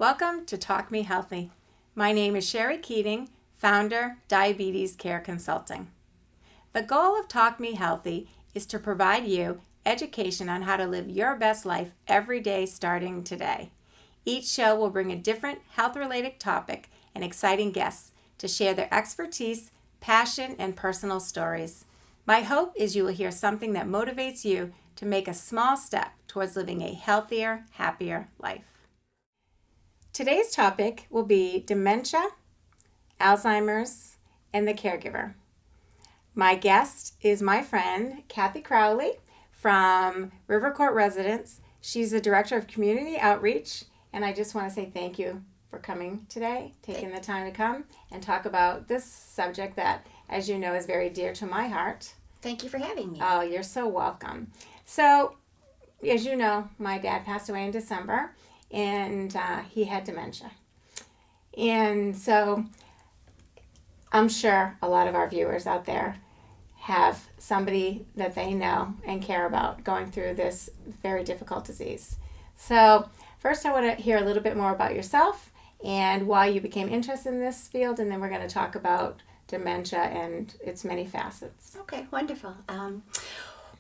Welcome to Talk Me Healthy. My name is Scherrie Keating, founder, Diabetes Care Consulting. The goal of Talk Me Healthy is to provide you education on how to live your best life every day starting today. Each show will bring a different health-related topic and exciting guests to share their expertise, passion, and personal stories. My hope is you will hear something that motivates you to make a small step towards living a healthier, happier life. Today's topic will be dementia, Alzheimer's, and the caregiver. My guest is my friend, Kathi Crowley from River Court Residence. She's the Director of Community Outreach, and I just want to say thank you for coming today, taking the time to come and talk about this subject that, as you know, is very dear to my heart. Thank you for having me. Oh, you're so welcome. So, as you know, my dad passed away in December, and he had dementia. And so I'm sure a lot of our viewers out there have somebody that they know and care about going through this very difficult disease. So first I want to hear a little bit more about yourself and why you became interested in this field, and then we're going to talk about dementia and its many facets. Okay, wonderful.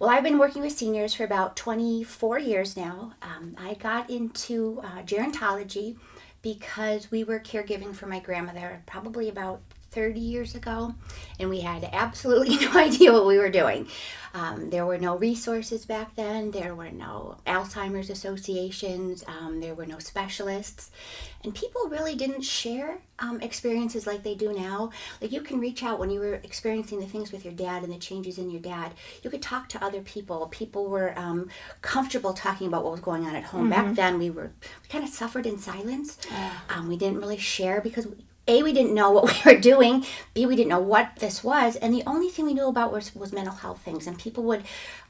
Well, I've been working with seniors for about 24 years now. I got into gerontology because we were caregiving for my grandmother probably about 30 years ago, and we had absolutely no idea what we were doing. There were no resources back then. There were no Alzheimer's associations. There were no specialists, and people really didn't share experiences like they do now. Like, you can reach out when you were experiencing the things with your dad and the changes in your dad. You could talk to other people. People were comfortable talking about what was going on at home. Mm-hmm. Back then, we kind of suffered in silence. We didn't really share because A, we didn't know what we were doing. B, we didn't know what this was. And the only thing we knew about was mental health things. And people would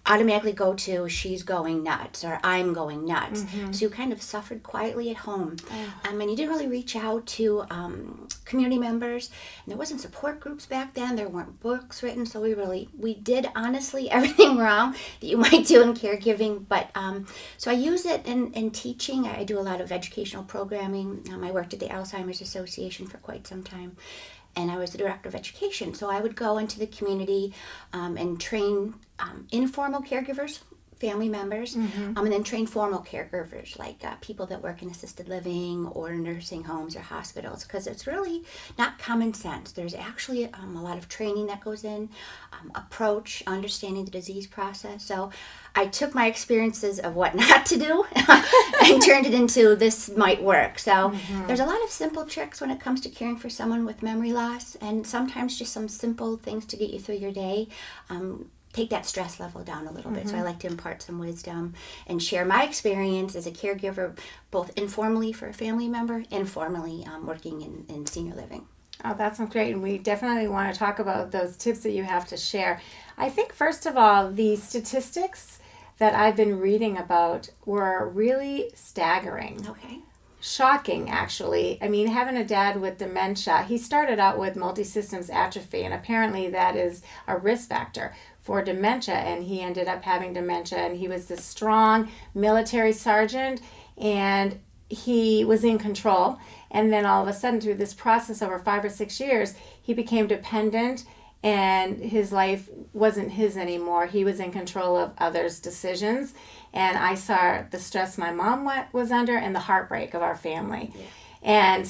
automatically go to, she's going nuts, or I'm going nuts. Mm-hmm. So you kind of suffered quietly at home. And you didn't really reach out to community members. And there wasn't support groups back then. There weren't books written. So we did honestly everything wrong that you might do in caregiving. But so I use it in teaching. I do a lot of educational programming. I worked at the Alzheimer's Association for quite some time, and I was the director of education. So I would go into the community and train informal caregivers, family members, and then train formal caregivers, like people that work in assisted living or nursing homes or hospitals, because it's really not common sense. There's actually a lot of training that goes in, approach, understanding the disease process. So I took my experiences of what not to do and turned it into this might work. So there's a lot of simple tricks when it comes to caring for someone with memory loss, and sometimes just some simple things to get you through your day. Take that stress level down a little bit. So I like to impart some wisdom and share my experience as a caregiver, both informally for a family member, informally working in senior living. Oh, that sounds great. And we definitely want to talk about those tips that you have to share. I think, first of all, the statistics that I've been reading about were really staggering. Okay. Shocking, actually. I mean, having a dad with dementia, he started out with multi-systems atrophy, and apparently that is a risk factor for dementia, and he ended up having dementia, and he was this strong military sergeant, and he was in control, and then all of a sudden, through this process over 5 or 6 years, he became dependent, and his life wasn't his anymore. He was in control of others' decisions, and I saw the stress my mom was under and the heartbreak of our family. Yeah.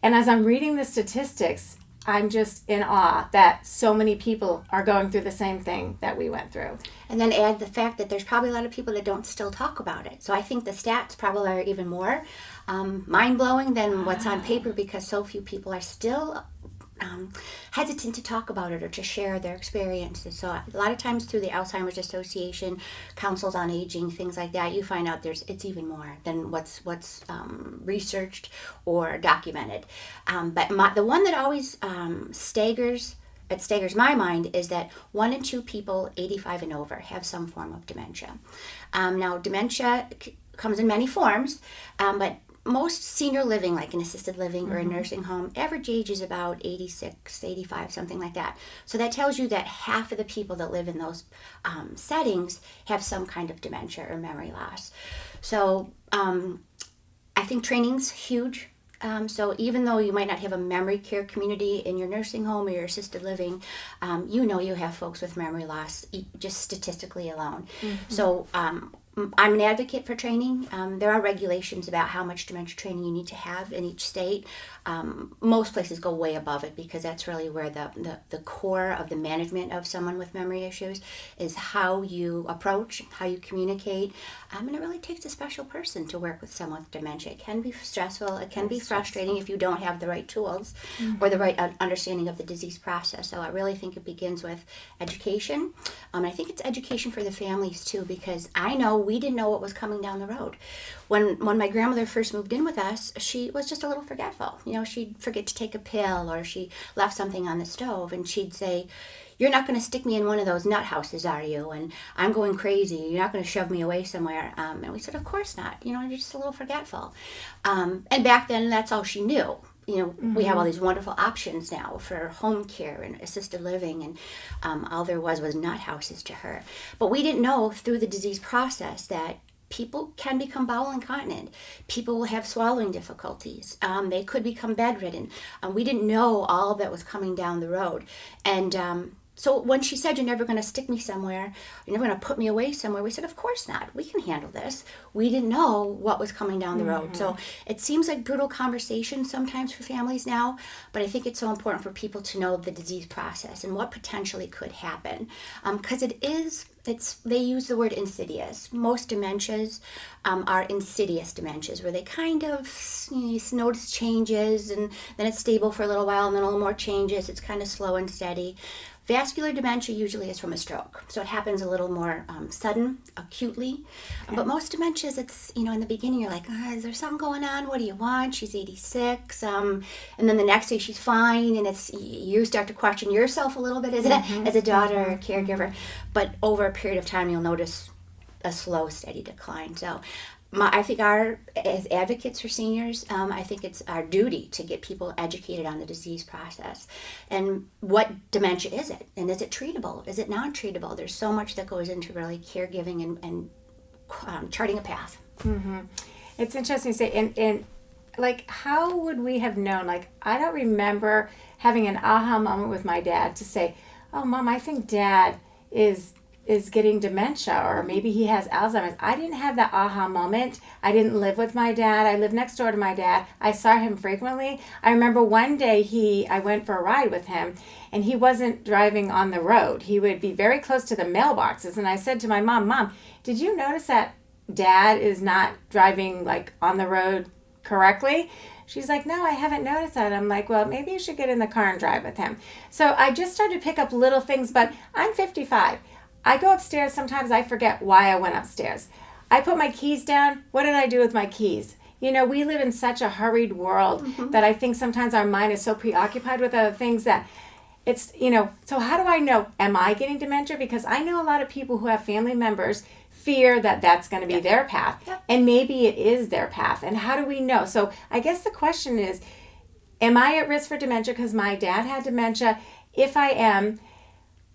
And as I'm reading the statistics, I'm just in awe that so many people are going through the same thing that we went through. And then add the fact that there's probably a lot of people that don't still talk about it. So I think the stats probably are even more mind-blowing than what's on paper, because so few people are still hesitant to talk about it or to share their experiences. So a lot of times through the Alzheimer's Association, councils on aging, things like that, you find out it's even more than what's researched or documented. But the one that always staggers my mind is that 1 in 2 people 85 and over have some form of dementia. Now, dementia comes in many forms, but most senior living, like an assisted living or a nursing home, average age is about 86, 85, something like that. So that tells you that half of the people that live in those settings have some kind of dementia or memory loss. So I think training's huge. So even though you might not have a memory care community in your nursing home or your assisted living, you have folks with memory loss just statistically alone. So I'm an advocate for training. There are regulations about how much dementia training you need to have in each state. Most places go way above it because that's really where the core of the management of someone with memory issues is how you approach, how you communicate. And it really takes a special person to work with someone with dementia. It can be stressful. It can be frustrating if you don't have the right tools or the right understanding of the disease process. So I really think it begins with education. I think it's education for the families too, because I know we didn't know what was coming down the road. When my grandmother first moved in with us, she was just a little forgetful. She'd forget to take a pill or she left something on the stove and she'd say, "You're not going to stick me in one of those nut houses, are you? And I'm going crazy. You're not going to shove me away somewhere." And we said, "Of course not. You're just a little forgetful." And back then, that's all she knew. We have all these wonderful options now for home care and assisted living, and all there was nut houses to her. But we didn't know through the disease process that people can become bowel incontinent. People will have swallowing difficulties. They could become bedridden. We didn't know all that was coming down the road. And so when she said, "You're never going to stick me somewhere, you're never going to put me away somewhere," we said, "Of course not. We can handle this." We didn't know what was coming down the road. So it seems like brutal conversation sometimes for families now, but I think it's so important for people to know the disease process and what potentially could happen. Because they use the word insidious. Most dementias are insidious dementias, where they kind of you notice changes and then it's stable for a little while and then a little more changes. It's kind of slow and steady. Vascular dementia usually is from a stroke, so it happens a little more sudden, acutely. Okay. But most dementias, it's, in the beginning you're like, is there something going on? What do you want? She's 86. And then the next day she's fine, and you start to question yourself a little bit as a daughter or a caregiver. But over a period of time, you'll notice a slow, steady decline. So I think as advocates for seniors, I think it's our duty to get people educated on the disease process and what dementia is it, and is it treatable? Is it non-treatable? There's so much that goes into really caregiving and charting a path. Mm-hmm. It's interesting to say, and like, how would we have known? Like, I don't remember having an aha moment with my dad to say, "Oh, Mom, I think Dad is getting dementia, or maybe he has Alzheimer's." I didn't have that aha moment. I didn't live with my dad. I lived next door to my dad. I saw him frequently. I remember one day I went for a ride with him, and he wasn't driving on the road. He would be very close to the mailboxes. And I said to my mom, "Mom, did you notice that Dad is not driving like on the road correctly?" She's like, "No, I haven't noticed that." I'm like, "Well, maybe you should get in the car and drive with him." So I just started to pick up little things, but I'm 55. I go upstairs, sometimes I forget why I went upstairs. I put my keys down. What did I do with my keys? We live in such a hurried world that I think sometimes our mind is so preoccupied with other things that it's, so how do I know? Am I getting dementia? Because I know a lot of people who have family members fear that that's going to be their path. Yep. And maybe it is their path. And how do we know? So I guess the question is, am I at risk for dementia because my dad had dementia? If I am,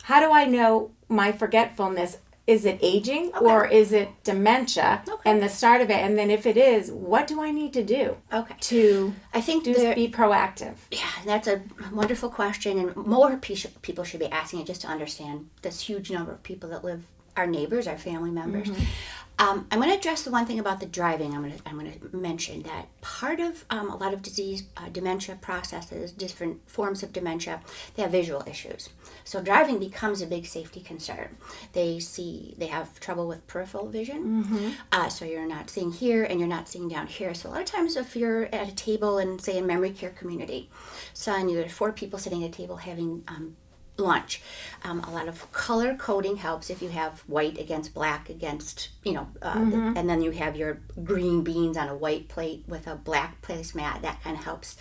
how do I know my forgetfulness? Is it aging or is it dementia and the start of it? And then if it is, what do I need to do to be proactive? Yeah, that's a wonderful question. And more people should be asking it just to understand this huge number of people that live, our neighbors, our family members. I'm going to address the one thing about the driving. I'm going to mention that part of a lot of disease, dementia processes, different forms of dementia, they have visual issues. So driving becomes a big safety concern. They have trouble with peripheral vision. So you're not seeing here and you're not seeing down here. So a lot of times if you're at a table in, say, a memory care community, and there's 4 people sitting at a table having lunch. A lot of color coding helps if you have white against black against, and then you have your green beans on a white plate with a black placemat. That kind of helps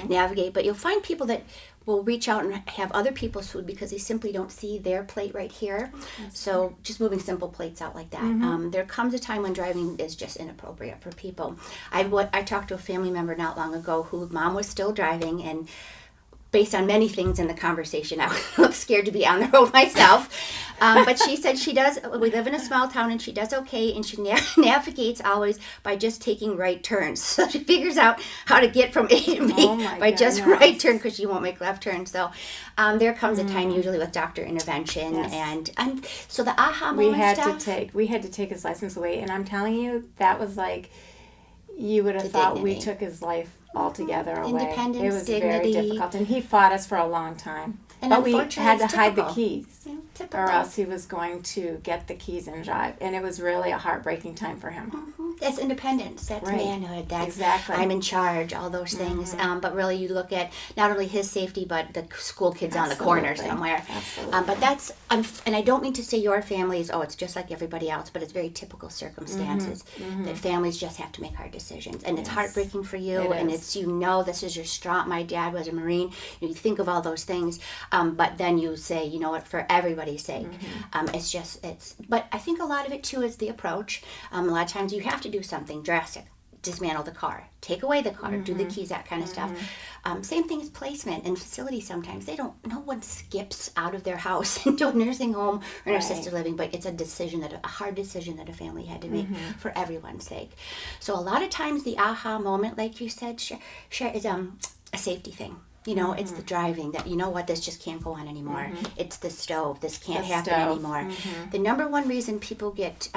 navigate. But you'll find people that will reach out and have other people's food because they simply don't see their plate right here. So just moving simple plates out like that. There comes a time when driving is just inappropriate for people. I talked to a family member not long ago whose mom was still driving, and based on many things in the conversation, I was scared to be on the road myself. But she said she does, we live in a small town and she does okay, and she navigates always by just taking right turns. So she figures out how to get from A to B by just right turn, because she won't make left turns. So there comes a time usually with doctor intervention, and so the aha moment we had to take his license away, and I'm telling you, that was like, you would have thought we took his life altogether away. Independence, it was dignity. very difficult, and he fought us for a long time. And but we had to hide the typical. keys, or else he was going to get the keys and drive. And it was really a heartbreaking time for him. Mm-hmm. That's independence. That's manhood. That's exactly. I'm in charge. All those things. But really, you look at not only his safety, but the school kids on the corner somewhere. Absolutely. But that's and I don't mean to say your family is it's just like everybody else, but it's very typical circumstances that families just have to make hard decisions, and it's heartbreaking for you. It's this is your strong. My dad was a Marine. You think of all those things. But then you say, you know what, for everybody's sake, but I think a lot of it too is the approach. A lot of times you have to do something drastic, dismantle the car, take away the car, do the keys, that kind of stuff. Same thing as placement and facilities. Sometimes no one skips out of their house into a nursing home or an assisted living, but it's a hard decision that a family had to make for everyone's sake. So a lot of times the aha moment, like you said, is a safety thing. It's the driving that, this just can't go on anymore. It's the stove. This can't happen anymore. The number one reason people get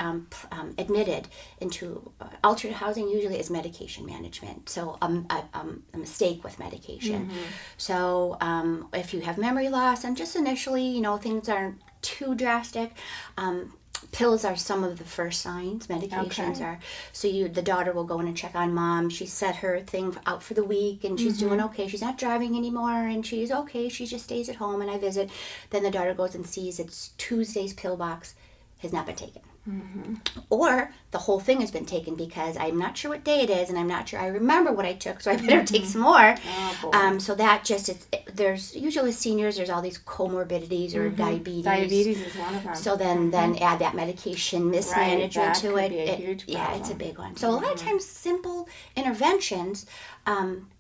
admitted into altered housing usually is medication management. So a mistake with medication. So if you have memory loss, and just initially, things aren't too drastic, pills are some of the first signs. Medications are. So the daughter will go in and check on mom. She set her thing out for the week, and she's doing okay. She's not driving anymore, and she's okay. She just stays at home, and I visit. Then the daughter goes and sees it's Tuesday's pill box has not been taken. Or the whole thing has been taken because I'm not sure what day it is, and I'm not sure I remember what I took, so I better take some more. So that there's usually seniors, there's all these comorbidities or diabetes. Diabetes is one of them. So then add that medication mismanagement to it. Be a huge problem. It's a big one. So a lot of times simple interventions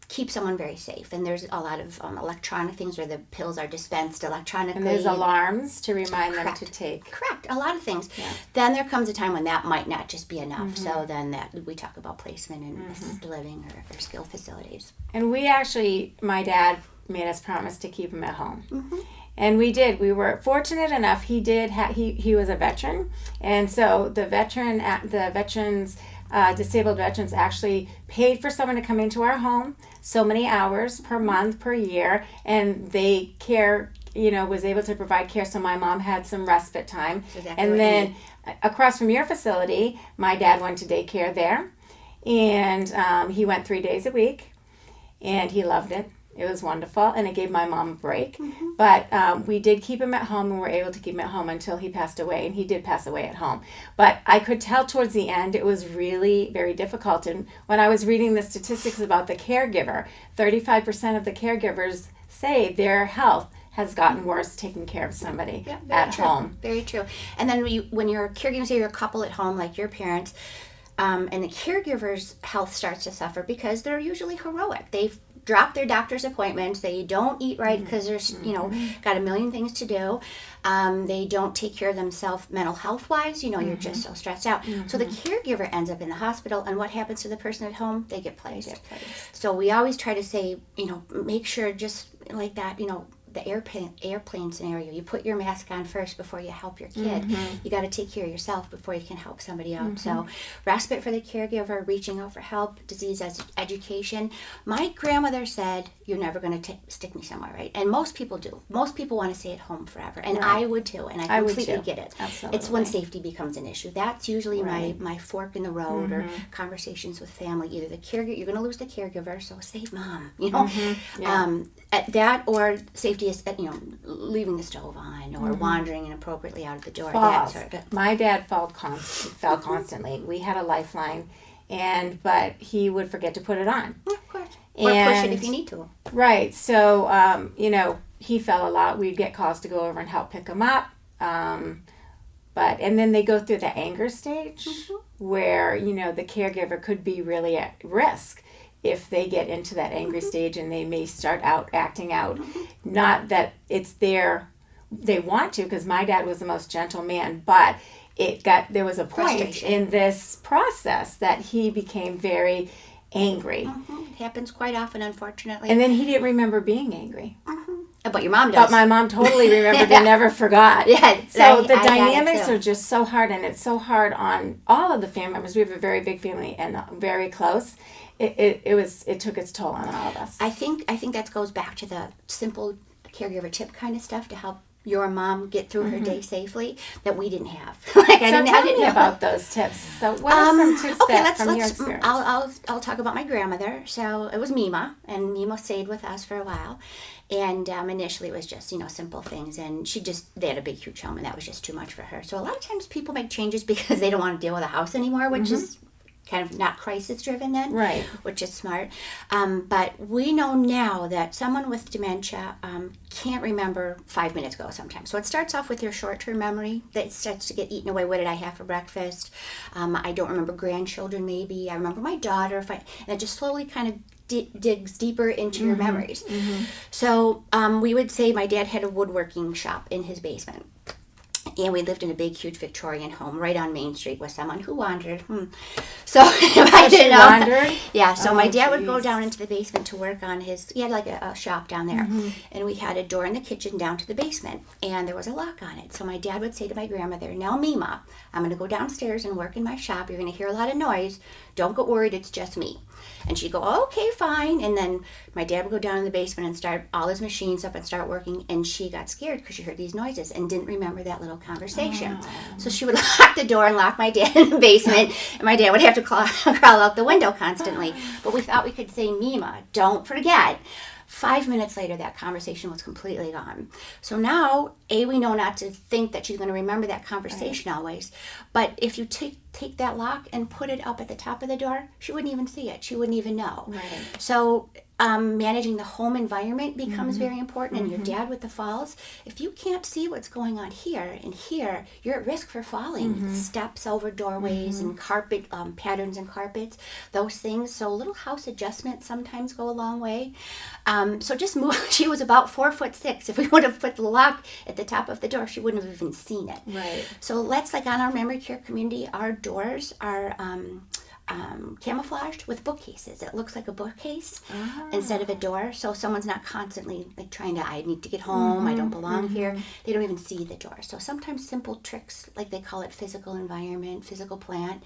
keep someone very safe. And there's a lot of electronic things where the pills are dispensed electronically. And there's alarms to remind them to take. Correct. A lot of things. Yeah. Then there comes a time when that might not just be enough. So then we talk about placement in assisted living or skilled facilities. And my dad made us promise to keep him at home. And we did. We were fortunate enough. He was a veteran, and so the disabled veterans actually paid for someone to come into our home so many hours per month, per year, and they was able to provide care. So my mom had some respite time. And then across from your facility, my dad went to daycare there, and he went 3 days a week, and he loved it. It was wonderful, and it gave my mom a break. But we did keep him at home, and were able to keep him at home until he passed away, and he did pass away at home. But I could tell towards the end it was really very difficult. And when I was reading the statistics about the caregiver, 35% of the caregivers say their health has gotten worse taking care of somebody at home. Very true. And then when you're caregiving, say you're a couple at home like your parents, and the caregiver's health starts to suffer because they're usually heroic. They've drop their doctor's appointments. They don't eat right because they're, got a million things to do. They don't take care of themselves mental health wise. You're just so stressed out. So the caregiver ends up in the hospital, and what happens to the person at home? They get placed. So we always try to say, make sure just like that, the airplane scenario, you put your mask on first before you help your kid. You got to take care of yourself before you can help somebody else. So respite for the caregiver, reaching out for help, disease education. My grandmother said, you're never going to stick me somewhere, right? And most people do. Most people want to stay at home forever, and I would too, and I completely get it. Absolutely. It's when safety becomes an issue. That's usually my fork in the road, or conversations with family. Either the caregiver, you're going to lose the caregiver, so save mom, at that, or safety is, leaving the stove on, or wandering inappropriately out of the door. Falls. That sort of. My dad fell constantly. We had a lifeline, but he would forget to put it on. Of course. Or push it if you need to. Right. So, he fell a lot. We'd get calls to go over and help pick him up. And then they go through the anger stage where, the caregiver could be really at risk if they get into that angry stage, and they may start acting out. Not that it's their they want to, because my dad was the most gentle man, but there was a point in this process that he became very angry. It happens quite often, unfortunately. And then he didn't remember being angry. But your mom does. But my mom totally remembered and never forgot. Yeah, so the dynamics are just so hard, and it's so hard on all of the family members. We have a very big family and very close. It took its toll on all of us. I think that goes back to the simple caregiver tip kind of stuff to help your mom get through her day safely that we didn't have. Tell me about those tips. So what are some tips from your experience? I'll talk about my grandmother. So it was Mima, and Mima stayed with us for a while. And initially it was just, simple things. And they had a big, huge home, and that was just too much for her. So a lot of times people make changes because they don't want to deal with a house anymore, which is kind of not crisis driven then, right? Which is smart. But we know now that someone with dementia can't remember 5 minutes ago sometimes. So it starts off with your short-term memory that starts to get eaten away. What did I have for breakfast? I don't remember grandchildren maybe. I remember my daughter. And it just slowly kind of digs deeper into your memories. So we would say my dad had a woodworking shop in his basement. And we lived in a big, huge Victorian home right on Main Street with someone who wandered. So I didn't know. Wandered? Yeah, so my dad would go down into the basement to work on he had like a shop down there. And we had a door in the kitchen down to the basement. And there was a lock on it. So my dad would say to my grandmother, "Now, Mima, I'm going to go downstairs and work in my shop. You're going to hear a lot of noise. Don't get worried, it's just me." And she'd go, "Oh, okay, fine." And then my dad would go down in the basement and start all his machines up and start working. And she got scared because she heard these noises and didn't remember that little conversation. So she would lock the door and lock my dad in the basement. And my dad would have to crawl out the window constantly. But we thought we could say, "Mima, don't forget." 5 minutes later, that conversation was completely gone. So now, we know not to think that she's going to remember that conversation always. But if you take that lock and put it up at the top of the door, she wouldn't even see it. She wouldn't even know. Right. So managing the home environment becomes very important. And your dad with the falls, if you can't see what's going on here and here, you're at risk for falling. Steps over doorways and carpet patterns and carpets, those things. So little house adjustments sometimes go a long way. So just move. She was about 4'6". If we would have put the lock at the top of the door, she wouldn't have even seen it. Right. So let's, like on our memory care community, our doors are camouflaged with bookcases. It looks like a bookcase instead of a door. So someone's not constantly like trying to, "I need to get home, I don't belong here." They don't even see the door. So sometimes simple tricks, like they call it physical environment, physical plant,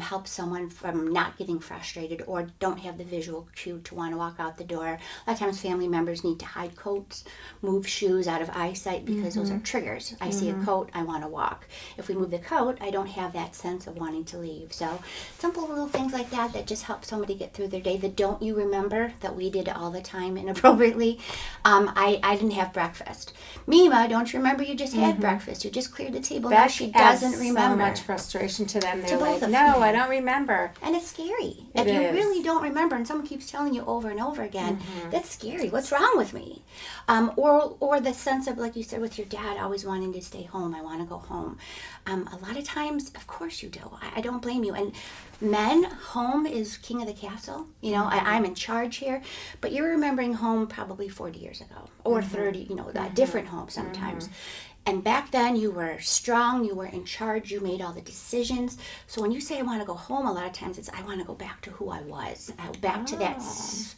help someone from not getting frustrated or don't have the visual cue to want to walk out the door. A lot of times family members need to hide coats, move shoes out of eyesight because those are triggers. I see a coat, I want to walk. If we move the coat, I don't have that sense of wanting to leave. So simple little things like that just help somebody get through their day. The don't you remember that we did all the time inappropriately. I didn't have breakfast. "Mima, don't you remember you just had breakfast? You just cleared the table." That now she doesn't remember. So much frustration to them. They're both like, of "No, them. I don't remember." And it's scary. If you really don't remember and someone keeps telling you over and over again, that's scary. What's wrong with me? Or the sense of, like you said, with your dad always wanting to stay home. "I want to go home." A lot of times, of course you do. I don't blame you. And men, home is king of the castle. I'm in charge here. But you're remembering home probably 40 years ago or 30, a different home sometimes. And back then you were strong, you were in charge, you made all the decisions. So when you say "I want to go home," a lot of times it's "I want to go back to who I was, back to that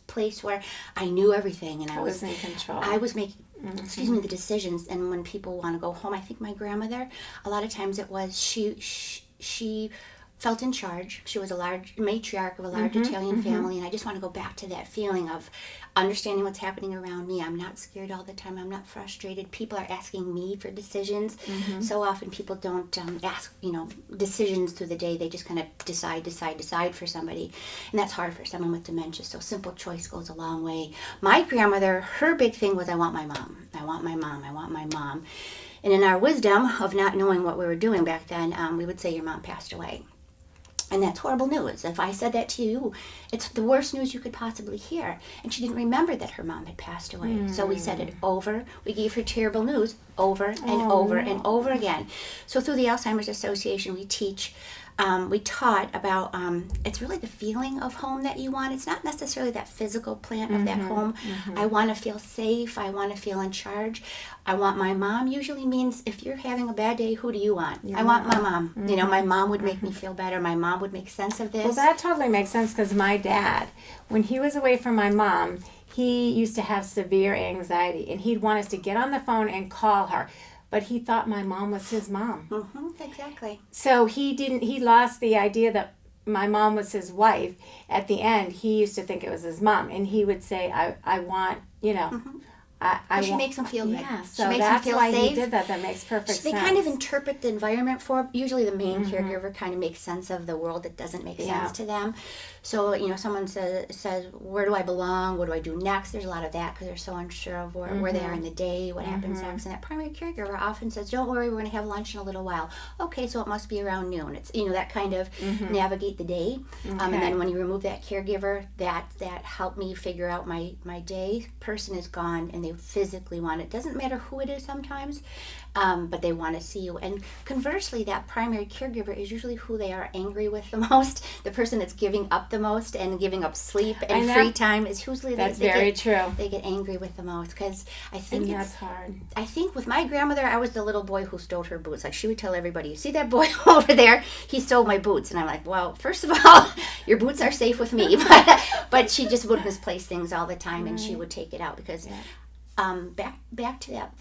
place where I knew everything and I was in control. I was making the decisions." And when people want to go home, I think my grandmother, a lot of times it was she felt in charge. She was a large matriarch of a large Italian family, and I just want to go back to that feeling of understanding what's happening around me. I'm not scared all the time. I'm not frustrated. People are asking me for decisions. So often people don't ask, decisions through the day. They just kind of decide for somebody, and that's hard for someone with dementia. So simple choice goes a long way. My grandmother, her big thing was, "I want my mom. I want my mom. I want my mom." And in our wisdom of not knowing what we were doing back then, we would say, "Your mom passed away." And that's horrible news. If I said that to you, it's the worst news you could possibly hear. And she didn't remember that her mom had passed away. So we said it over. We gave her terrible news over and over and over again. So through the Alzheimer's Association, we teach we taught about it's really the feeling of home that you want. It's not necessarily that physical plant of that home. I want to feel safe. I want to feel in charge. I want my mom usually means if you're having a bad day, who do you want? I want my mom. You know, my mom would make me feel better. My mom would make sense of this. Well, that totally makes sense because my dad, when he was away from my mom, he used to have severe anxiety, and he'd want us to get on the phone and call her. But he thought my mom was his mom. Exactly. So he lost the idea that my mom was his wife. At the end, he used to think it was his mom. And he would say, I want, you know, she makes them feel good. Yeah, so she makes that's them feel why safe. he did that. That makes perfect sense. They kind of interpret the environment for, usually the main caregiver kind of makes sense of the world that doesn't make sense to them. So, you know, someone says, where do I belong? What do I do next? There's a lot of that because they're so unsure of where they are in the day, what happens next. And that primary caregiver often says, don't worry, we're going to have lunch in a little while. Okay, so it must be around noon. It's, you know, that kind of navigate the day. And then when you remove that caregiver, that helped me figure out my day. Person is gone and they physically want it. Doesn't matter who it is sometimes, but they want to see you. And conversely, that primary caregiver is usually who they are angry with the most. The person that's giving up the most and giving up sleep and free time is usually that's very true. They get angry with the most because I think that's hard. I think with my grandmother, I was the little boy who stole her boots. Like she would tell everybody, "You see that boy over there? He stole my boots." And I'm like, "Well, first of all, your boots are safe with me." But she just would misplace things all the time, and she would take it out because. Back to that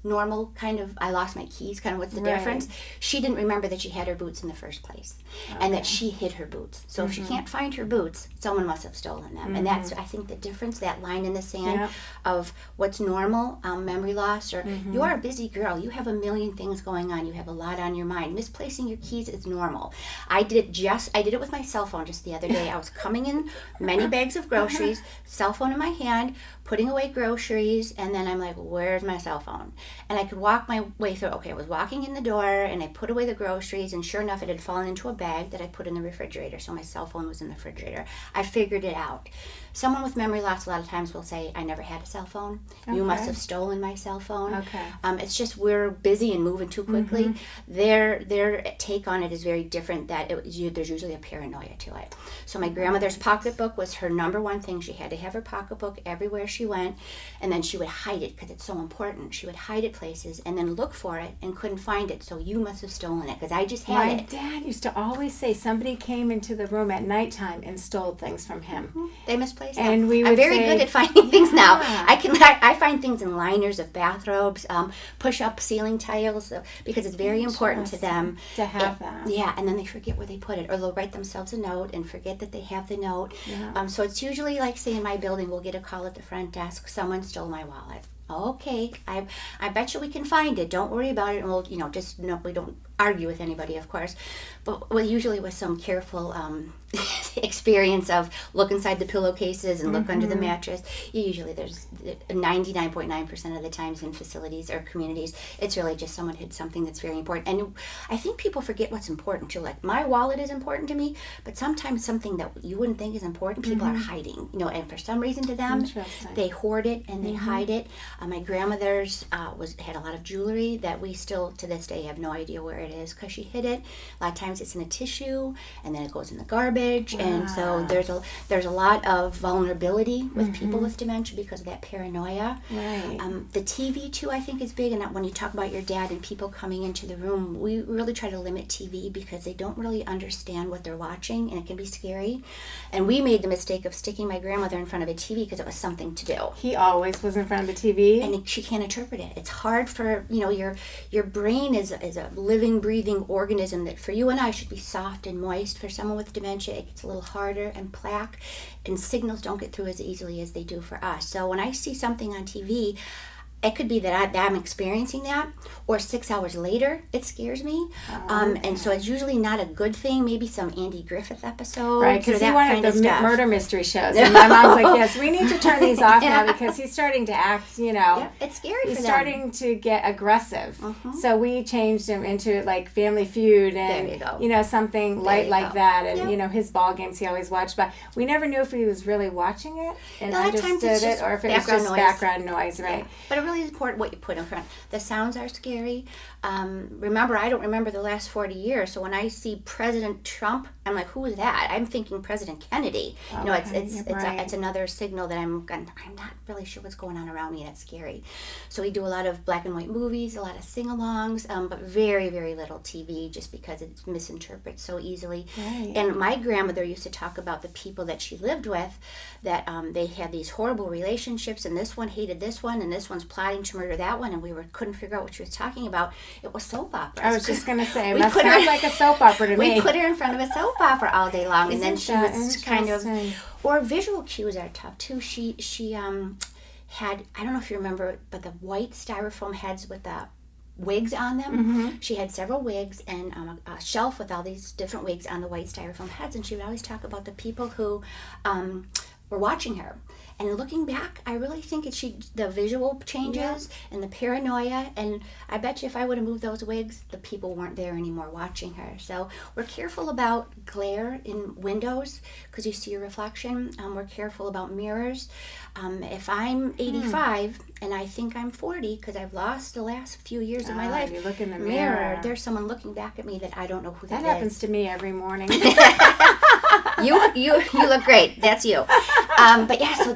normal kind of I lost my keys kind of what's the difference. She didn't remember that she had her boots in the first place and that she hid her boots. So if she can't find her boots, someone must have stolen them. And that's I think the difference, that line in the sand of what's normal, memory loss, or you are a busy girl, you have a million things going on, you have a lot on your mind. Misplacing your keys is normal. I did it with my cell phone just the other day. I was coming in many bags of groceries, cell phone in my hand, putting away groceries, and then I'm like, where's my cell phone? And I could walk my way through. Okay, I was walking in the door, and I put away the groceries, and sure enough, it had fallen into a bag that I put in the refrigerator, so my cell phone was in the refrigerator. I figured it out. Someone with memory loss a lot of times will say, I never had a cell phone. You must have stolen my cell phone. Okay. It's just we're busy and moving too quickly. Their take on it is very different, that there's usually a paranoia to it. So my grandmother's pocketbook was her number one thing. She had to have her pocketbook everywhere she went, and then she would hide it because it's so important. She would hide it places and then look for it and couldn't find it. So you must have stolen it because I just had it. My dad used to always say somebody came into the room at nighttime and stole things from him. They misplaced and them. we would I'm very say, good at finding things now. I find things in liners of bathrobes, push up ceiling tiles because it's very important to them to have that. Yeah, and then they forget where they put it, or they'll write themselves a note and forget that they have the note. Yeah. So it's usually like, say in my building, we'll get a call at the front desk, someone stole my wallet. Okay, I bet you we can find it. Don't worry about it. And we'll, we don't argue with anybody, of course. But usually with some careful experience of look inside the pillowcases and look under the mattress. Usually there's 99.9% of the times in facilities or communities, it's really just someone hid something that's very important. And I think people forget what's important too. Like my wallet is important to me, but sometimes something that you wouldn't think is important, people are hiding. And for some reason to them, they hoard it and they hide it. My grandmother's had a lot of jewelry that we still to this day have no idea where it is because she hid it. A lot of times it's in a tissue and then it goes in the garbage. Wow. And so there's a lot of vulnerability with people with dementia because of that paranoia. Right. The TV too, I think, is big. And when you talk about your dad and people coming into the room, we really try to limit TV because they don't really understand what they're watching and it can be scary. And we made the mistake of sticking my grandmother in front of a TV because it was something to do. He always was in front of the TV. And she can't interpret it. It's hard for, your brain is a living, breathing organism that for you and I should be soft and moist. For someone with dementia, it gets a little harder, and plaque and signals don't get through as easily as they do for us. So when I see something on TV, it could be that I'm experiencing that, or 6 hours later, it scares me. And so it's usually not a good thing. Maybe some Andy Griffith episodes. Right, because he wanted the murder mystery shows. And my mom's like, yes, we need to turn these off now because he's starting to act, Yeah, it's scary for them. He's starting to get aggressive. So we changed him into like Family Feud and, something light like that. And, his ball games he always watched. But we never knew if he was really watching it and understood it or if it was just background noise, right? Yeah. But it really really important what you put in front. The sounds are scary. Remember, I don't remember the last 40 years. So when I see President Trump, I'm like, who is that? I'm thinking President Kennedy. Okay, You know, it's right. another signal that I'm not really sure what's going on around me, and it's scary. So we do a lot of black and white movies, a lot of sing-alongs, but very, very little TV, just because it's misinterpreted so easily. Right. And my grandmother used to talk about the people that she lived with, that they had these horrible relationships, and this one hated this one, and this one's plotting to murder that one, and we couldn't figure out what she was talking about. It was soap operas. I was just going to say, it must sound like a soap opera to me. We put her in front of a soap opera all day long, and then she was kind of, interesting? or visual cues are tough too. She had, I don't know if you remember, but the white styrofoam heads with the wigs on them. Mm-hmm. She had several wigs and a shelf with all these different wigs on the white styrofoam heads, and she would always talk about the people who were watching her. And looking back, I really think the visual changes and the paranoia, and I bet you if I would have moved those wigs, the people weren't there anymore watching her. So we're careful about glare in windows because you see your reflection. We're careful about mirrors. If I'm 85 and I think I'm 40 because I've lost the last few years of my life, you look in the mirror. There's someone looking back at me that I don't know who That is. happens to me every morning. You look great. That's you. But yeah, so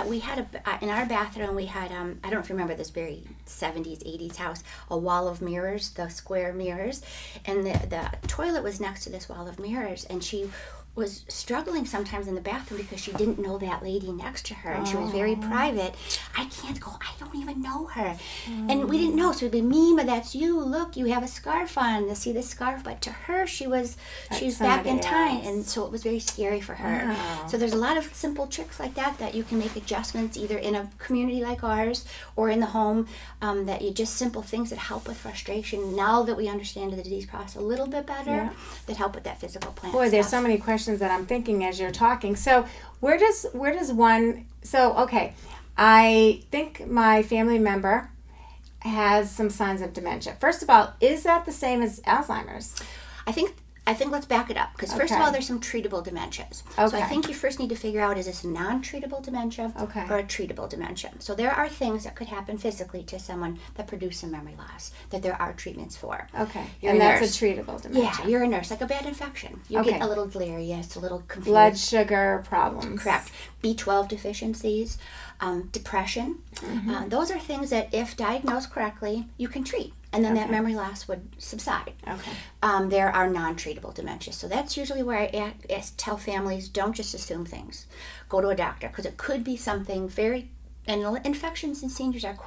we had in our bathroom, we had, I don't know if you remember this very 70s, 80s house, a wall of mirrors, the square mirrors. And the toilet was next to this wall of mirrors. And she was struggling sometimes in the bathroom because she didn't know that lady next to her, and she was very private. I can't go, I don't even know her. And we didn't know, so it'd be, Mima, that's you, look, you have a scarf on, to see the scarf. But to her, she's back in time, and so it was very scary for her. Wow. So there's a lot of simple tricks like that you can make adjustments either in a community like ours or in the home, that you just simple things that help with frustration. Now that we understand the disease process a little bit better, that help with that physical plant Boy, there's stuff. so many questions that I'm thinking as you're talking. So where does one, so okay, I think my family member has some signs of dementia. First of all, is that the same as Alzheimer's? I think let's back it up, because first of Okay. all, there's some treatable dementias. Okay. So I think you first need to figure out, is this a non-treatable dementia Okay. or a treatable dementia? So there are things that could happen physically to someone that produce some memory loss that there are treatments for. Okay. You're And a that's nurse. a treatable dementia. Yeah, you're a nurse, like a bad infection. You Okay. get a little delirious, a little confused. Blood sugar problems. Correct. B12 deficiencies, depression. Those are things that, if diagnosed correctly, you can treat. And then that Okay. memory loss would subside. Okay. There are non-treatable dementias. So that's usually where I tell families, don't just assume things. Go to a doctor, because it could be something very... And infections in seniors are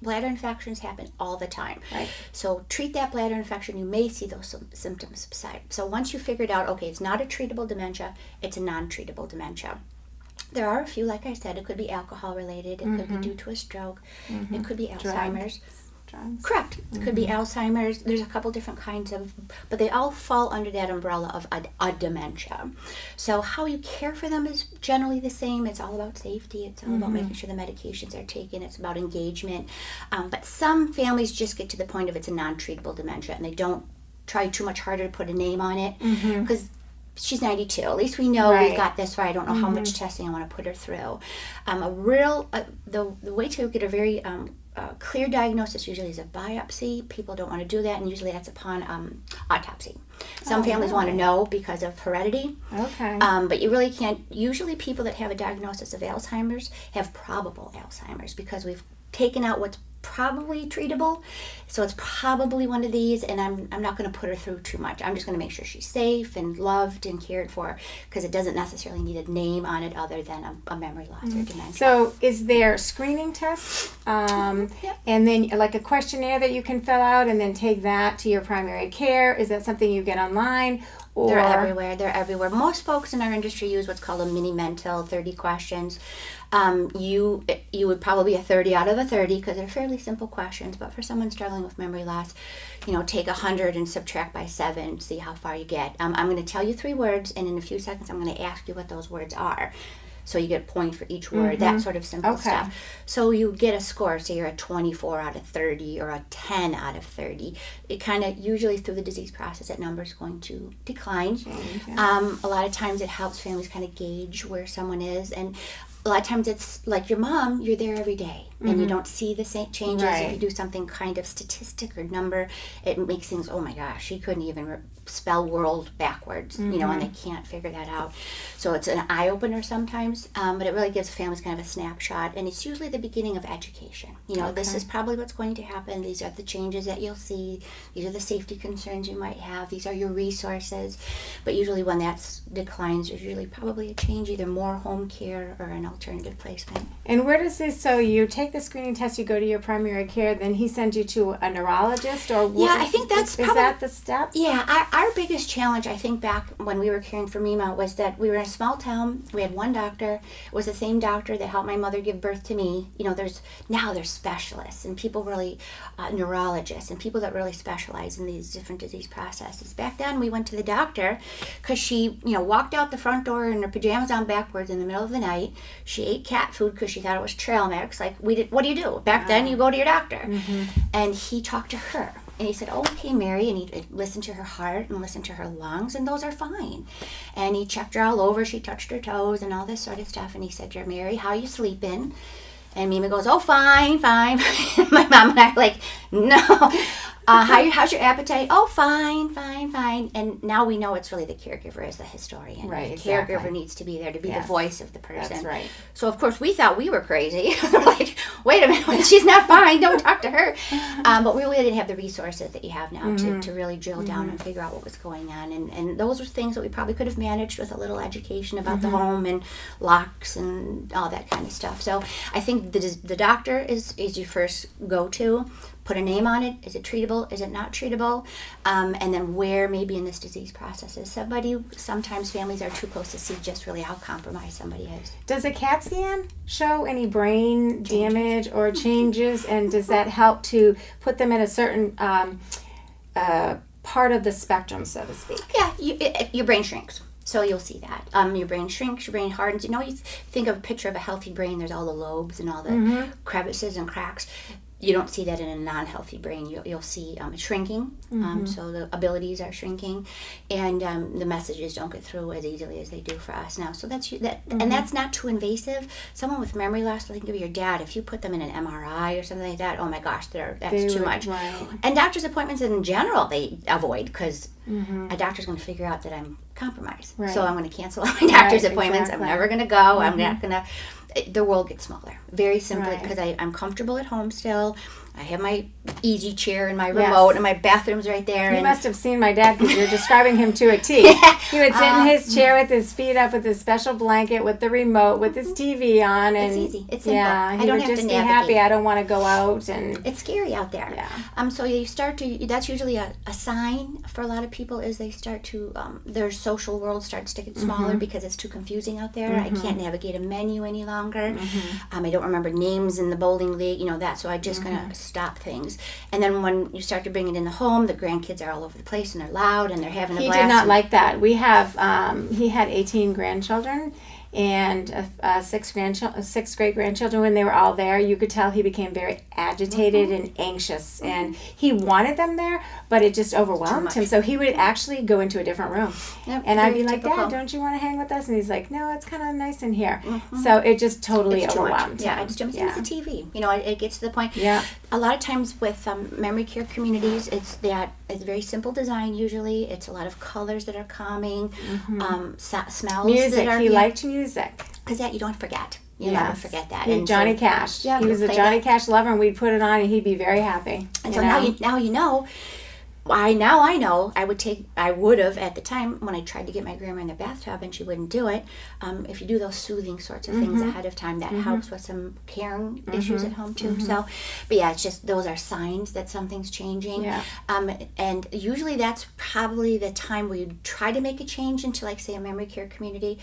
bladder infections happen all the time. Right. So treat that bladder infection. You may see those symptoms subside. So once you figured out, okay, it's not a treatable dementia, it's a non-treatable dementia. There are a few, like I said, it could be alcohol related, it could be due to a stroke, it could be Alzheimer's. Drugs. Correct. It could be Alzheimer's. There's a couple different kinds of, but they all fall under that umbrella of a dementia. So how you care for them is generally the same. It's all about safety. It's all about making sure the medications are taken. It's about engagement. But some families just get to the point of it's a non-treatable dementia, and they don't try too much harder to put a name on it, because she's 92. At least we know we've got this far. I don't know how much testing I want to put her through. The way to get a very clear diagnosis usually is a biopsy. People don't want to do that, and usually that's upon autopsy. Some families want to know because of heredity. Okay. But you really can't. Usually people that have a diagnosis of Alzheimer's have probable Alzheimer's, because we've taken out what's probably treatable. So it's probably one of these, and I'm not going to put her through too much. I'm just going to make sure she's safe and loved and cared for, because it doesn't necessarily need a name on it other than a memory loss or dementia. So is there screening tests, and then like a questionnaire that you can fill out and then take that to your primary care? Is that something you get online? Or... They're everywhere. Most folks in our industry use what's called a mini mental, 30 questions. You would probably be a 30 out of a 30, because they're fairly simple questions. But for someone struggling with memory loss, take 100 and subtract by 7, see how far you get. I'm going to tell you 3 words, and in a few seconds I'm going to ask you what those words are. So you get a point for each word, that sort of simple stuff. So you get a score, say you're a 24 out of 30 or a 10 out of 30. It kind of, usually through the disease process, that number is going to decline. A lot of times it helps families kind of gauge where someone is. And a lot of times it's like your mom, you're there every day. and you don't see the same changes. Right. If you do something kind of statistic or number, it makes things, oh my gosh, she couldn't even spell world backwards, and they can't figure that out. So it's an eye-opener sometimes, but it really gives families kind of a snapshot, and it's usually the beginning of education. This is probably what's going to happen. These are the changes that you'll see. These are the safety concerns you might have. These are your resources. But usually when that declines, there's usually probably a change, either more home care or an alternative placement. And where does this, so you take the screening test, you go to your primary care, then he sends you to a neurologist, or what? Yeah, I think that's is that the steps? Yeah, our biggest challenge, I think, back when we were caring for Mima was that we were in a small town. We had one doctor. It was the same doctor that helped my mother give birth to me. There's specialists and people really, neurologists and people that really specialize in these different disease processes. Back then, we went to the doctor because she, walked out the front door in her pajamas on backwards in the middle of the night. She ate cat food because she thought it was trail mix. Like, what do you do? Back then, you go to your doctor. And he talked to her. And he said, okay, Mary, and he listened to her heart and listened to her lungs, and those are fine. And he checked her all over. She touched her toes and all this sort of stuff. And he said to her, Mary, how you sleeping? And Mima goes, oh, fine. My mom and I are like, no. How's your appetite? Oh, fine. And now we know it's really the caregiver as the historian. Right, the caregiver needs to be there to be the voice of the person. That's right. So, of course, we thought we were crazy. We're like, wait a minute, she's not fine. Don't talk to her. But we really didn't have the resources that you have now to really drill down and figure out what was going on. And those were things that we probably could have managed with a little education about the home and locks and all that kind of stuff. So I think the doctor is your first go-to. Put a name on it. Is it treatable? Is it not treatable? And then where maybe in this disease process is somebody. Sometimes families are too close to see just really how compromised somebody is. Does a CAT scan show any brain damage or changes? And does that help to put them in a certain part of the spectrum, so to speak? Yeah, your brain shrinks. So you'll see that. Your brain shrinks, your brain hardens. You think of a picture of a healthy brain, there's all the lobes and all the crevices and cracks. You don't see that in a non-healthy brain. You'll see it shrinking, so the abilities are shrinking, and the messages don't get through as easily as they do for us now. So that's that, and that's not too invasive. Someone with memory loss, think of your dad. If you put them in an MRI or something like that, oh my gosh, that's too much. Right. And doctor's appointments in general they avoid because a doctor's going to figure out that I'm compromised, so I'm going to cancel all my doctor's appointments. Exactly. I'm never going to go. I'm not going to. The world gets smaller, very simply, because I'm comfortable at home still. I have my easy chair and my remote, and my bathroom's right there. You must have seen my dad because you're describing him to a T. He would sit in his chair with his feet up, with his special blanket, with the remote, with his TV on, and it's easy. It's simple. Yeah, he would just be happy. I don't want to go out, and it's scary out there. Yeah. So you start to. That's usually a sign for a lot of people is they start to their social world starts to get smaller because it's too confusing out there. I can't navigate a menu any longer. I don't remember names in the bowling league. That. So I just gonna stop things. And then when you start to bring it in the home, the grandkids are all over the place and they're loud and they're having a blast. He did not like that. We have, he had 18 grandchildren and six great grandchildren. When they were all there, you could tell he became very agitated and anxious, and he wanted them there, but it just overwhelmed him. So he would actually go into a different room, and I'd be like, Dad, don't you want to hang with us? And he's like, no, it's kind of nice in here. So it just totally overwhelmed him. Yeah, it's the TV. It gets to the point. Yeah. A lot of times with memory care communities, it's very simple design. Usually, it's a lot of colors that are calming, smells. Music. That are, he liked music. Because you don't forget. You never forget that. And Johnny Cash. He was a Johnny Cash lover, and we'd put it on, and he'd be very happy. And so now you know. I know I would have at the time when I tried to get my grandma in the bathtub and she wouldn't do it. If you do those soothing sorts of things ahead of time, that helps with some caring issues at home too. So, but yeah, it's just those are signs that something's changing. Yeah. And usually that's probably the time where you try to make a change into, like, say, a memory care community,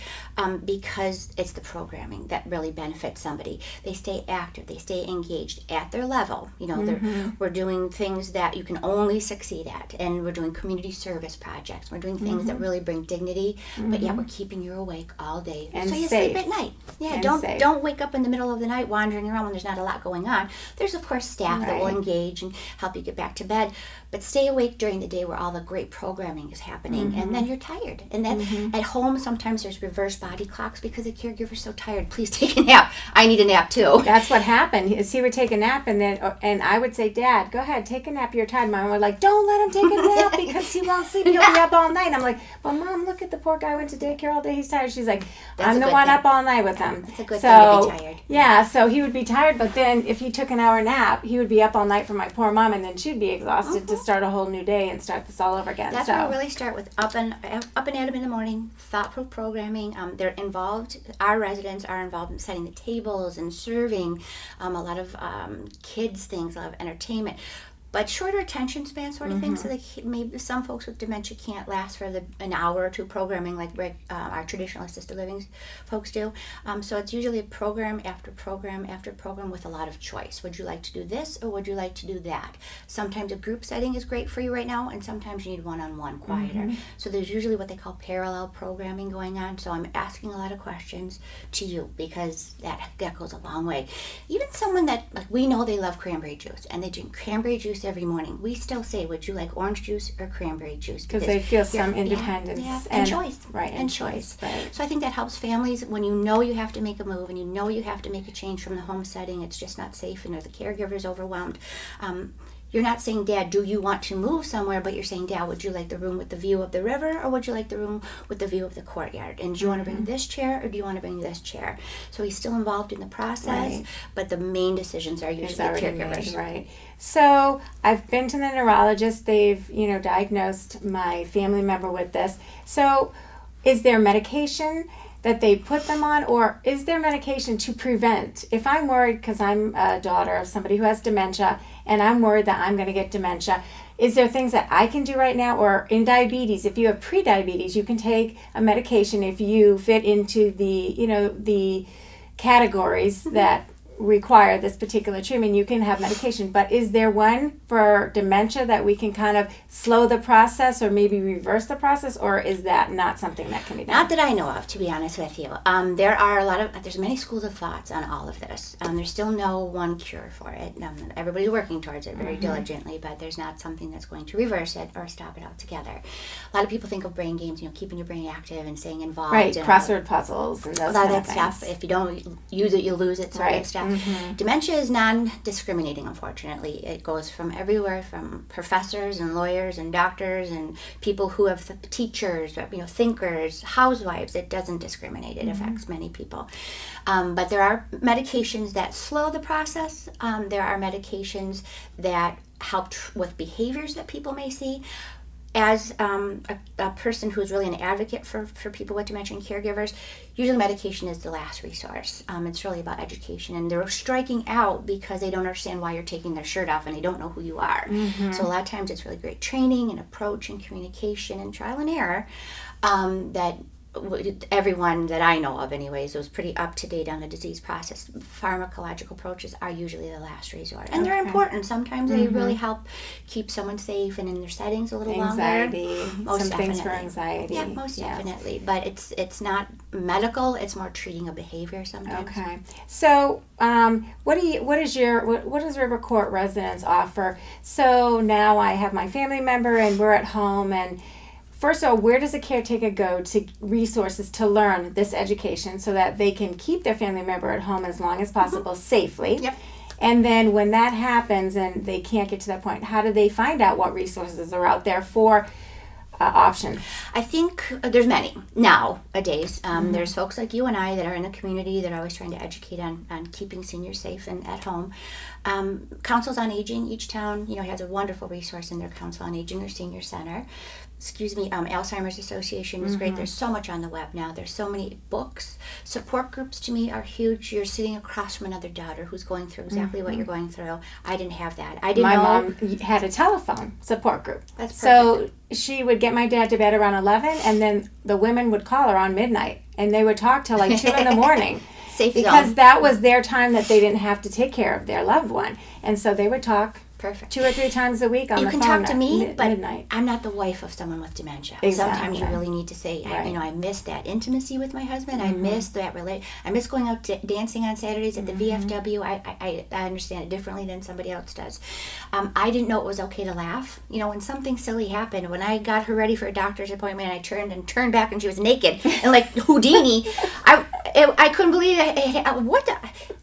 because it's the programming that really benefits somebody. They stay active, they stay engaged at their level. We're doing things that you can only succeed at. And we're doing community service projects. We're doing things that really bring dignity, but yet we're keeping you awake all day. And so you safe. sleep at night. Yeah, And don't wake up in the middle of the night wandering around when there's not a lot going on. There's, of course, staff that will engage and help you get back to bed. But stay awake during the day where all the great programming is happening, and then you're tired. And then at home, sometimes there's reverse body clocks because the caregiver's so tired. Please take a nap. I need a nap too. That's what happened. Is he would take a nap, and I would say, "Dad, go ahead, take a nap. You're tired." Mom would like, "Don't let him take a nap because he won't sleep. He'll be up all night." And I'm like, "Well, Mom, look at the poor guy. Went to daycare all day. He's tired." She's like, "I'm the one up all night with him." It's a good thing to be tired. Yeah, so he would be tired, but then if he took an hour nap, he would be up all night for my poor mom, and then she'd be exhausted to start a whole new day and start this all over again. That's where we really start with up and at 'em in the morning, thoughtful programming. They're involved. Our residents are involved in setting the tables and serving a lot of kids things, a lot of entertainment. But shorter attention span sort of thing, so maybe some folks with dementia can't last for an hour or two programming like our traditional assisted living folks do. So it's usually a program after program after program with a lot of choice. Would you like to do this or would you like to do that? Sometimes a group setting is great for you right now, and sometimes you need one-on-one quieter. So there's usually what they call parallel programming going on. So I'm asking a lot of questions to you because that goes a long way. Even someone that, like, we know they love cranberry juice and they drink cranberry juice every morning. We still say, would you like orange juice or cranberry juice? Because they feel some independence. And choice. Right, and choice. Right. So I think that helps families when you know you have to make a move and you know you have to make a change from the home setting. It's just not safe and the caregiver's overwhelmed. You're not saying, Dad, do you want to move somewhere? But you're saying, Dad, would you like the room with the view of the river or would you like the room with the view of the courtyard? And do you want to bring this chair or do you want to bring this chair? So he's still involved in the process, but the main decisions are usually the caregivers. Right. So I've been to the neurologist. They've, diagnosed my family member with this. So is there medication that they put them on, or is there medication to prevent? If I'm worried because I'm a daughter of somebody who has dementia and I'm worried that I'm going to get dementia, is there things that I can do right now? Or in diabetes, if you have pre-diabetes, you can take a medication if you fit into the categories that require this particular treatment. You can have medication, but is there one for dementia that we can kind of slow the process or maybe reverse the process, or is that not something that can be done? Not that I know of, to be honest with you. There are there's many schools of thoughts on all of this. There's still no one cure for it. Everybody's working towards it very diligently, but there's not something that's going to reverse it or stop it altogether. A lot of people think of brain games, keeping your brain active and staying involved. Right, crossword puzzles and those kind of that stuff. If you don't use it, you lose it, sort of stuff. Dementia is non-discriminating, unfortunately. It goes from everywhere, from professors and lawyers and doctors and people who have teachers, thinkers, housewives. It doesn't discriminate. It affects many people. But there are medications that slow the process. There are medications that help with behaviors that people may see. As a person who's really an advocate for people with dementia and caregivers, usually medication is the last resource. It's really about education, and they're striking out because they don't understand why you're taking their shirt off and they don't know who you are. So a lot of times it's really great training and approach and communication and trial and error that everyone that I know of anyways was pretty up to date on the disease process. Pharmacological approaches are usually the last resort, and they're important. Sometimes they really help keep someone safe and in their settings a little longer. Some things for anxiety. Yeah, most definitely. But it's not medical. It's more treating a behavior sometimes. Okay. So what does River Court residents offer? So now I have my family member and we're at home, and first of all, where does a caretaker go to resources to learn this education so that they can keep their family member at home as long as possible safely? Yep. And then when that happens and they can't get to that point, how do they find out what resources are out there for options? I think there's many nowadays. There's folks like you and I that are in the community that are always trying to educate on keeping seniors safe and at home. Councils on Aging, each town has a wonderful resource in their Council on Aging or Senior Center. Alzheimer's Association is great. There's so much on the web now. There's so many books. Support groups to me are huge. You're sitting across from another daughter who's going through exactly what you're going through. I didn't have that. My mom had a telephone support group. That's perfect. So she would get my dad to bed around 11, and then the women would call around midnight, and they would talk till like 2 in the morning. Safe because zone. that was their time that they didn't have to take care of their loved one. And so they would talk Perfect. 2 or 3 times a week on you the can phone talk to me, but midnight. I'm not the wife of someone with dementia. Exactly. Sometimes you really need to say, Right. I miss that intimacy with my husband. I miss that I miss going out dancing on Saturdays at the VFW. I understand it differently than somebody else does. I didn't know it was okay to laugh. When something silly happened, when I got her ready for a doctor's appointment, I turned back and she was naked and like Houdini. I couldn't believe it.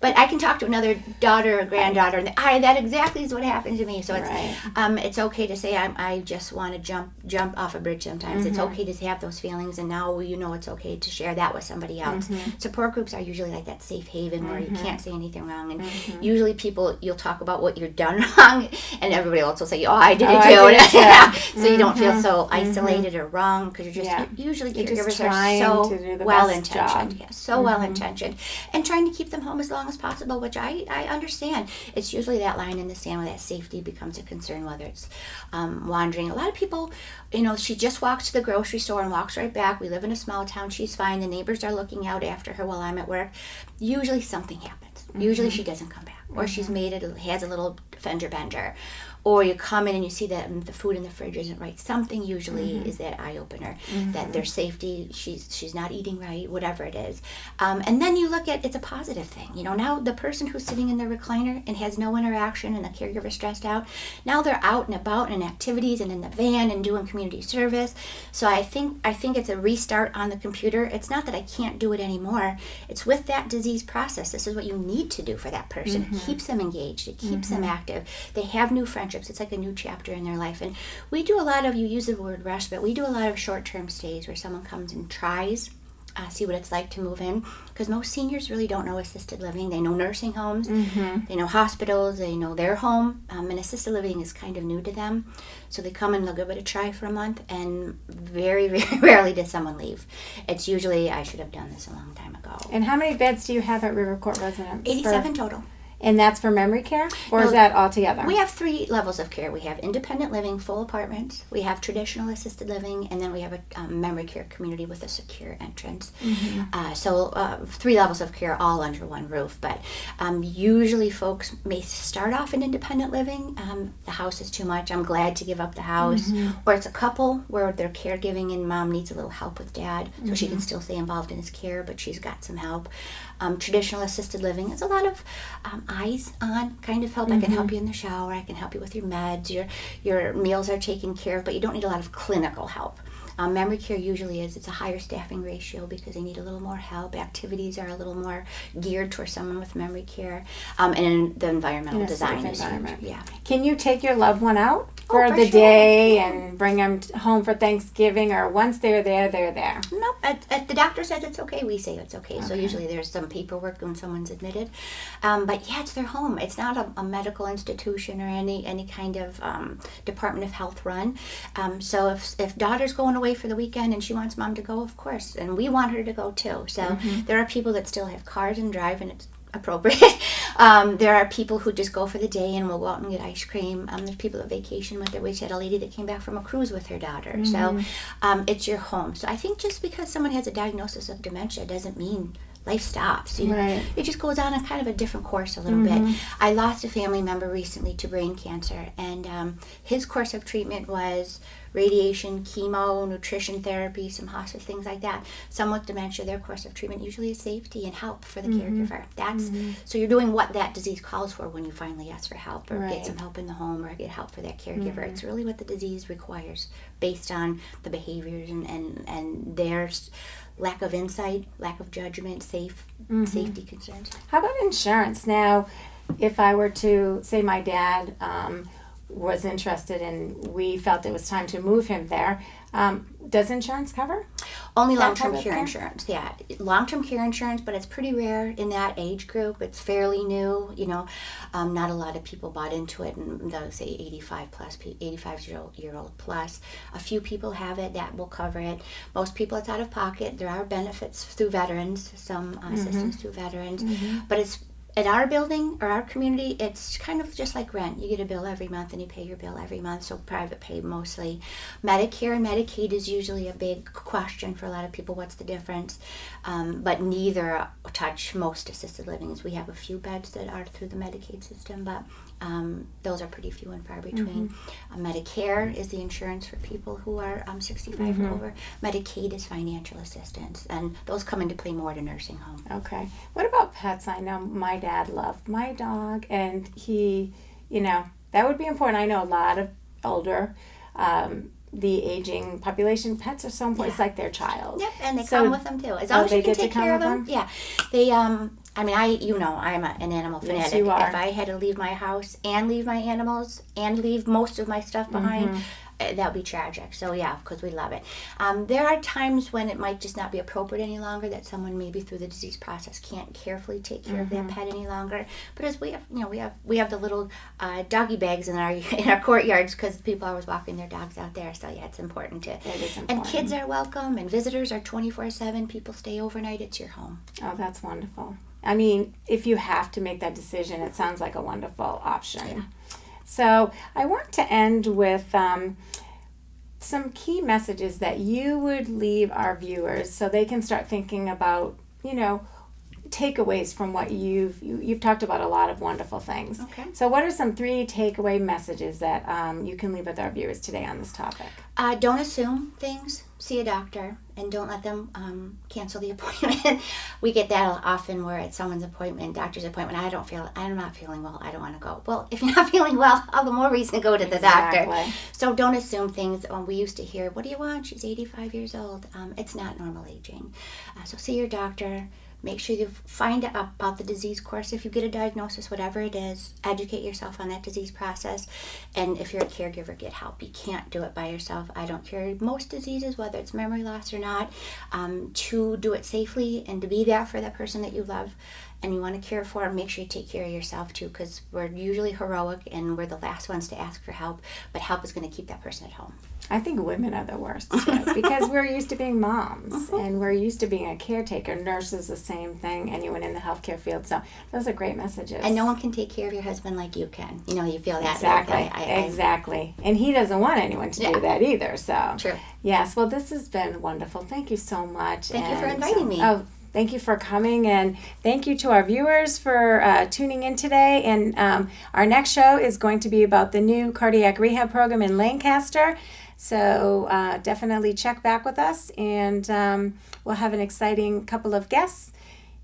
But I can talk to another daughter or granddaughter, and that exactly is what happened to me. So it's okay to say I just want to jump off a bridge sometimes. It's okay to have those feelings, and now it's okay to share that with somebody else. Support groups are usually like that safe haven where you can't say anything wrong, and usually you'll talk about what you've done wrong, and everybody else will say, "Oh, I did it too." So you don't feel so isolated or wrong, because you're just usually caregivers are so well-intentioned. Yes, so well-intentioned, and trying to keep them home as long as possible, which I understand. It's usually that line in the sand where that safety becomes a concern, whether it's wandering. A lot of people, she just walks to the grocery store and walks right back. We live in a small town. She's fine. The neighbors are looking out after her while I'm at work. Usually something happens. Usually she doesn't come back, or she's has a little fender bender. Or you come in and you see that the food in the fridge isn't right. Something usually is that eye-opener, that their safety, she's not eating right, whatever it is. And then you look at, it's a positive thing. Now the person who's sitting in their recliner and has no interaction and the caregiver's stressed out, now they're out and about in activities and in the van and doing community service. So I think it's a restart on the computer. It's not that I can't do it anymore. It's with that disease process. This is what you need to do for that person. It keeps them engaged. It keeps them active. They have new friendships. It's like a new chapter in their life. And we do a lot of, you use the word rush, but we do a lot of short-term stays where someone comes and tries, see what it's like to move in. Because most seniors really don't know assisted living. They know nursing homes, they know hospitals, they know their home, and assisted living is kind of new to them. So they come and they'll give it a try for a month, and very, very rarely does someone leave. It's usually, I should have done this a long time ago. And how many beds do you have at River Court Residence? 87 total. And that's for memory care? Or is that all together? We have 3 levels of care. We have independent living, full apartments. We have traditional assisted living. And then we have a memory care community with a secure entrance. So 3 levels of care all under one roof. But usually folks may start off in independent living. The house is too much. I'm glad to give up the house. Or it's a couple where they're caregiving and mom needs a little help with dad. So she can still stay involved in his care, but she's got some help. Traditional assisted living is a lot of eyes on kind of help. I can help you in the shower. I can help you with your meds. Your meals are taken care of, but you don't need a lot of clinical help. Memory care usually it's a higher staffing ratio because they need a little more help. Activities are a little more geared towards someone with memory care. And the environmental design is huge. Yeah. Can you take your loved one out for the sure. day and bring them home for Thanksgiving, or once they're there, they're there? Nope. If the doctor says it's okay, we say it's okay. So usually there's some paperwork when someone's admitted. But yeah, it's their home. It's not a medical institution or any kind of Department of Health run. So if daughter's going away for the weekend and she wants mom to go, of course, and we want her to go too. So there are people that still have cars and drive, and it's appropriate. There are people who just go for the day and will go out and get ice cream. There's people that vacation with their. We had a lady that came back from a cruise with her daughter. So it's your home. So I think just because someone has a diagnosis of dementia doesn't mean life stops. It just goes on a kind of a different course a little bit. I lost a family member recently to brain cancer, and his course of treatment was radiation, chemo, nutrition therapy, some hospice, things like that. Someone with dementia, their course of treatment usually is safety and help for the caregiver. That's so you're doing what that disease calls for when you finally ask for help or get some help in the home or get help for that caregiver. It's really what the disease requires based on the behaviors and their lack of insight, lack of judgment, safety concerns. How about insurance? Now, if I were to say my dad was interested and we felt it was time to move him there, does insurance cover? Only long-term care insurance, yeah. Long-term care insurance, but it's pretty rare in that age group. It's fairly new, not a lot of people bought into it, and they'll say 85-year-old plus. A few people have it that will cover it. Most people it's out of pocket. There are benefits through veterans, some assistance through veterans, but it's at our building or our community, it's kind of just like rent. You get a bill every month and you pay your bill every month, so private pay mostly. Medicare and Medicaid is usually a big question for a lot of people. What's the difference? But neither touch most assisted livings. We have a few beds that are through the Medicaid system, but Those are pretty few and far between. Medicare is the insurance for people who are 65 or over. Medicaid is financial assistance, and those come into play more at a nursing home. Okay. What about pets? I know my dad loved my dog, and he, that would be important. I know a lot of older, the aging population, pets are so important. It's like their child. Yep, and they come with them too. As long as you can take care of them. Yeah, they. I'm an animal fanatic. Yes, you are. If I had to leave my house and leave my animals and leave most of my stuff behind, that would be tragic. So yeah, because we love it. There are times when it might just not be appropriate any longer, that someone maybe through the disease process can't carefully take care of their pet any longer. But as we have the little doggy bags in our courtyards, because people are always walking their dogs out there. So yeah, it's important to. It is important. And kids are welcome, and visitors are 24/7. People stay overnight. It's your home. Oh, that's wonderful. I mean, if you have to make that decision, it sounds like a wonderful option. Yeah. So I want to end with some key messages that you would leave our viewers so they can start thinking about, takeaways from what you've talked about a lot of wonderful things. Okay. So what are some 3 takeaway messages that you can leave with our viewers today on this topic? Don't assume things. See a doctor, and don't let them cancel the appointment. We get that often where at someone's appointment, doctor's appointment, I'm not feeling well, I don't want to go. Well, if you're not feeling well, all the more reason to go to the doctor. So don't assume things. We used to hear, what do you want? She's 85 years old. It's not normal aging. So see your doctor. Make sure you find out about the disease course. If you get a diagnosis, whatever it is, educate yourself on that disease process. And if you're a caregiver, get help. You can't do it by yourself. I don't care. Most diseases, whether it's memory loss or not, to do it safely and to be there for that person that you love and you want to care for, make sure you take care of yourself too, because we're usually heroic and we're the last ones to ask for help, but help is going to keep that person at home. I think women are the worst too, because we're used to being moms and we're used to being a caretaker. Nurses, the same thing, anyone in the healthcare field. So those are great messages. And no one can take care of your husband like you can. You feel that. Exactly. Exactly. And he doesn't want anyone to do that either. So true. Yes. Well, this has been wonderful. Thank you so much. Thank you for inviting me. Thank you for coming, and thank you to our viewers for tuning in today. And our next show is going to be about the new cardiac rehab program in Lancaster. So definitely check back with us, and we'll have an exciting couple of guests.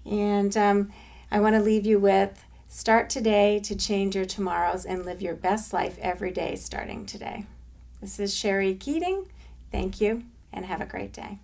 And I want to leave you with, start today to change your tomorrows and live your best life every day starting today. This is Scherrie Keating. Thank you, and have a great day.